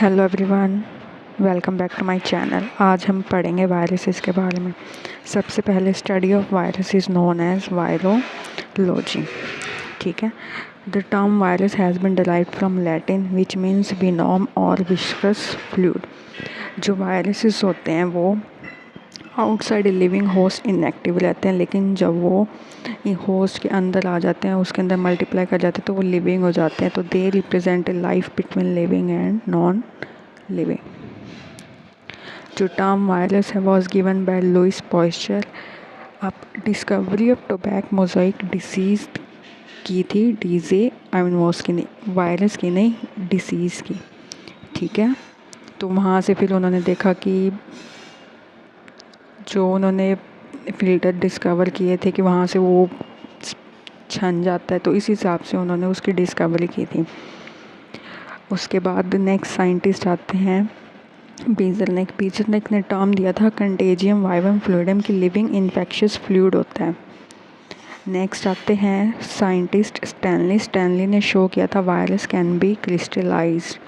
Hello everyone, welcome back to my channel. आज हम पढ़ेंगे वायरसेस के बारे में। सबसे पहले study of virus is known as virology. ठीक है। The term virus has been derived from Latin which means venom और विस्कस फ्लूइड। जो वायरसेस होते हैं वो आउटसाइड लिविंग होस्ट इनएक्टिव रहते हैं, लेकिन जब वो होस्ट के अंदर आ जाते हैं, उसके अंदर मल्टीप्लाई कर जाते हैं, तो वो लिविंग हो जाते हैं। तो they represent a life between living and non living. जो टर्म वायरस है was given by Louis Pasteur. अब discovery of tobacco mosaic disease की थी, डीजे वॉस की नहीं, वायरस की नहीं, डिसीज़ की। ठीक है। तो वहाँ से फिर उन्होंने देखा कि जो उन्होंने फ़िल्टर डिस्कवर किए थे कि वहाँ से वो छन जाता है, तो इस हिसाब से उन्होंने उसकी डिस्कवरी की थी। उसके बाद नेक्स्ट साइंटिस्ट आते हैं बीजरनेक। बीजरनेक ने टर्म दिया था कंटेजियम वाइवम फ्लूइडम की लिविंग इन्फेक्शियस फ्लूइड होता है। नेक्स्ट आते हैं साइंटिस्ट स्टैनली। स्टैनली ने शो किया था virus can be crystallised.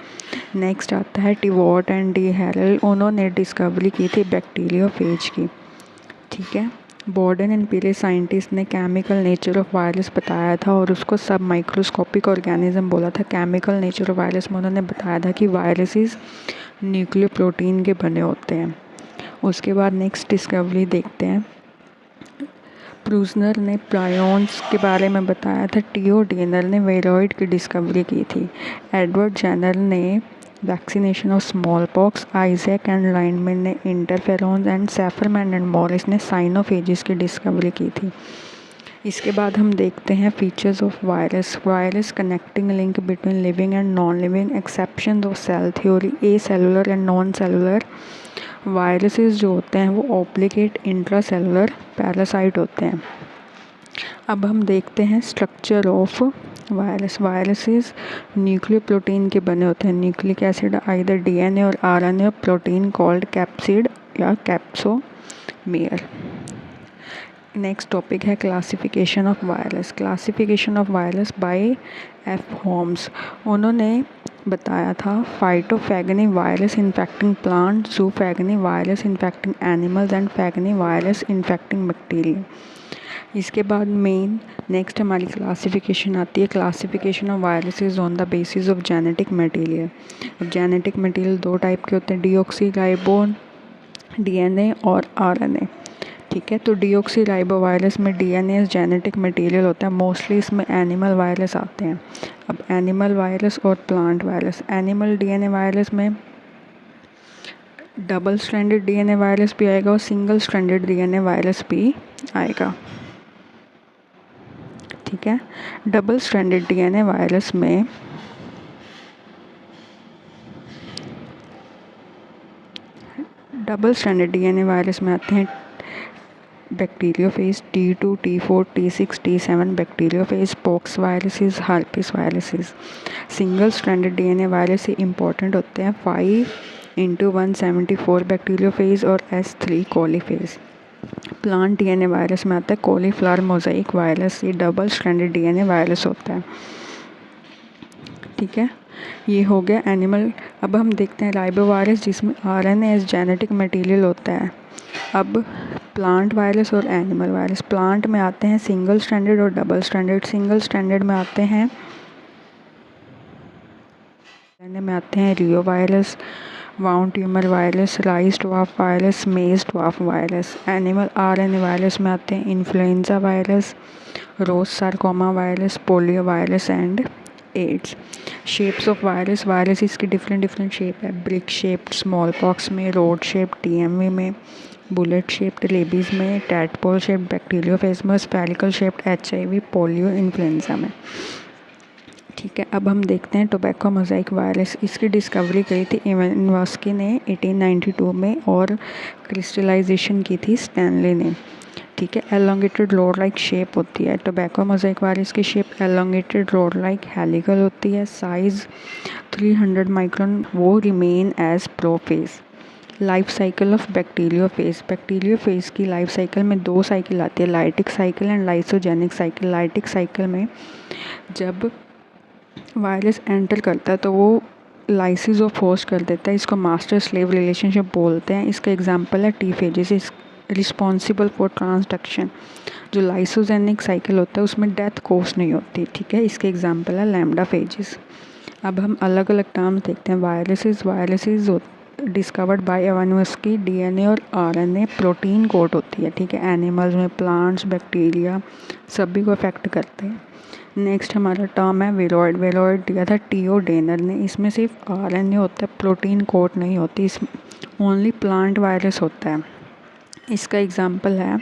Next आता है टिवॉट एंड डी हैरल। उन्होंने डिस्कवरी की थी बैक्टीरियोफेज की। ठीक है। बॉर्डन एंड पीले साइंटिस्ट ने केमिकल नेचर ऑफ वायरस बताया था और उसको सब माइक्रोस्कोपिक ऑर्गेनिज्म बोला था। केमिकल नेचर ऑफ वायरस में उन्होंने बताया था कि वायरसेस न्यूक्लियो प्रोटीन के बने होते हैं। उसके बाद नेक्स्ट डिस्कवरी देखते हैं। प्रूजनर ने प्रायोन्स के बारे में बताया था। टीओ डेनर ने वेरॉइड की डिस्कवरी की थी। एडवर्ड जेनर ने vaccination of small pox. Isaac and Lindenmann ने इंटरफेरॉन्स एंड सेफरमैन एंड मॉरिस ने साइनोफेजिस की डिस्कवरी की थी। इसके बाद हम देखते हैं features of virus. Virus connecting link between living and non living. Exception of cell theory. Acellular and non cellular viruses जो होते हैं वो ऑब्लिगेट इंट्रासेलुलर पैरासाइट होते हैं। अब हम देखते हैं structure of virus. Viruses nucleo protein के बने होते हैं। न्यूक्लिक एसिड आइदर डीएनए और आरएनए प्रोटीन कॉल्ड कैप्सिड या कैप्सोमेयर। नेक्स्ट टॉपिक है classification of virus. Classification of virus by F Holmes. उन्होंने बताया था phytophagineae virus infecting plant, zoophagineae virus infecting animals and phaginae virus infecting bacteria. इसके बाद main next हमारी classification आती है classification of viruses on the basis of genetic material. अब genetic material दो टाइप के होते हैं, डीऑक्सीराइबो डीएनए और आरएनए। ठीक है। तो डीऑक्सीराइबो वायरस में डीएनए जेनेटिक मटेरियल होता है। मोस्टली इसमें एनिमल वायरस आते हैं। अब एनिमल वायरस और plant virus. Animal DNA virus में डबल स्ट्रैंडेड डीएनए वायरस भी आएगा और सिंगल स्ट्रैंडेड डीएनए वायरस भी आएगा। ठीक है। डबल स्ट्रैंडेड डीएनए वायरस में आते हैं bacteriophage, T2, T4, T6, T7 bacteriophage, pox viruses, herpes viruses. Single stranded DNA virus से इंपॉर्टेंट होते हैं 5x174 बैक्टीरियोफेज और S3 कोलीफेज। प्लांट डीएनए वायरस में आता है कॉलीफ्लावर मोज़ाइक वायरस। ये डबल स्ट्रैंडेड डीएनए वायरस होता है। ठीक है। ये हो गया एनिमल। अब हम देखते हैं राइबो वायरस जिसमें आरएनए एज जेनेटिक मटेरियल होता है। अब प्लांट वायरस और एनिमल वायरस। प्लांट में आते हैं सिंगल स्ट्रैंडेड और डबल स्ट्रैंडेड। सिंगल स्ट्रैंडेड में आते हैं reo virus, wound tumour virus, rice dwarf virus, maize dwarf virus. Animal RNA virus में आते हैं influenza virus, Rous sarcoma virus, polio virus and AIDS. Shapes of virus. Virus इसकी different shape है। Brick shaped small pox में, road shaped TMV में, bullet shaped rabies में, tadpole shaped bacteriophage, spherical shaped HIV, polio, influenza में। ठीक है। अब हम देखते हैं टोबैको मोज़ाइक वायरस। इसकी डिस्कवरी करी थी इवानोव्स्की ने 1892 में और क्रिस्टलाइजेशन की थी स्टैनली ने। ठीक है। एलोंगेटेड रोड लाइक शेप होती है। टोबैको मोज़ाइक वायरस की shape elongated rod like helical होती है। Size 300 micron. वो remain as prophage. Life cycle of bacteriophage. Bacteriophage की लाइफ साइकिल में दो साइकिल आती है, lytic cycle and lysogenic cycle. Lytic cycle में जब वायरस एंटर करता है तो वो लाइसिस ऑफ होस्ट कर देता है, इसको मास्टर स्लेव रिलेशनशिप बोलते हैं। इसका एग्जांपल है टी फेजेस, इस रिस्पॉन्सिबल फॉर ट्रांसडक्शन। जो लाइसोजेनिक साइकिल होता है उसमें डेथ कोस नहीं होती, ठीक है। इसके एग्जांपल है लैम्डा फेजेस। अब हम अलग अलग टर्म्स देखते हैं। वायरसेस डिस्कवर्ड बाय एवान्यूस की डीएनए और आरएनए प्रोटीन कोड होती है, ठीक है। एनिमल्स में प्लांट्स, बैक्टीरिया सभी को अफेक्ट करते हैं। नेक्स्ट हमारा टर्म है वेलॉइड दिया था टीओ डेनर ने। इसमें सिर्फ आरएनए होता है, प्रोटीन कोड नहीं होती, इसमें ओनली प्लांट वायरस होता है। इसका एग्जांपल है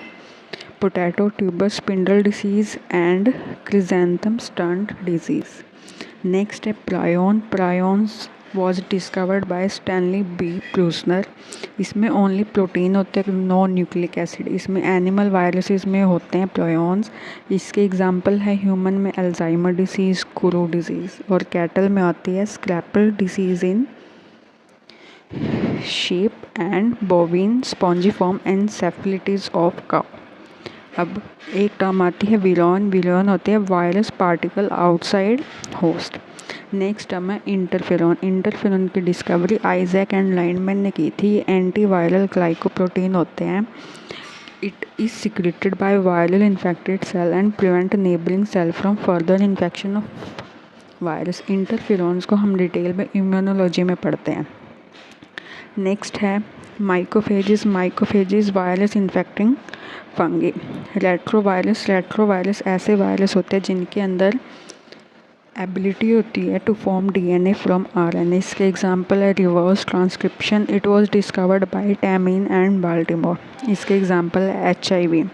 potato tuber spindle disease and chrysanthemum stunt disease. Next है prions was discovered by Stanley B Prusiner. इसमें ओनली प्रोटीन होते हैं, नो न्यूक्लिक एसिड। इसमें एनिमल वायरसेस में होते हैं प्रायोन्स। इसके एग्जांपल है ह्यूमन में अल्जाइमर डिसीज़, कुरू डिजीज़, और कैटल में आती है scrapie disease in sheep and bovine spongiform encephalitis of cow। अब एक टर्म आती है विलोन होते हैं virus particle outside host. Next term है इंटरफेरॉन की डिस्कवरी आइजैक एंड लाइनमैन ने की थी। ये एंटी वायरल ग्लाइकोप्रोटीन होते हैं। It is secreted by viral infected cell and prevent neighbouring cell from further infection of virus. Interferons को हम डिटेल में इम्यूनोलॉजी में पढ़ते हैं। नेक्स्ट है microphages virus infecting fungi. Retrovirus ऐसे वायरस होते हैं जिनके अंदर एबिलिटी होती है to form DNA from RNA. इसके एग्जांपल है reverse transcription. It was discovered by Temin and Baltimore. इसके एग्जांपल है HIV।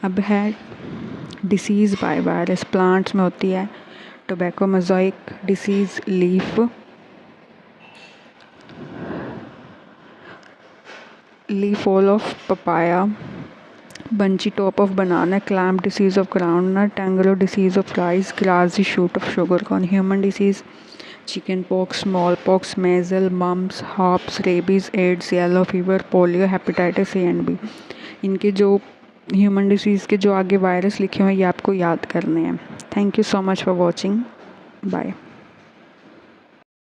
अब है डिसीज़ बाय वायरस, प्लांट्स में होती है tobacco mosaic disease, leaf fall of papaya, bunchy top of banana, clump disease of groundnut, tungro disease of rice, grassy shoot of sugar corn. Human disease chickenpox, smallpox, measle, mumps, hops, rabies, AIDS, yellow fever, polio, hepatitis A and B। इनके जो human disease के जो आगे virus लिखे हुए हैं ये आपको याद करने हैं। Thank you so much for watching. Bye.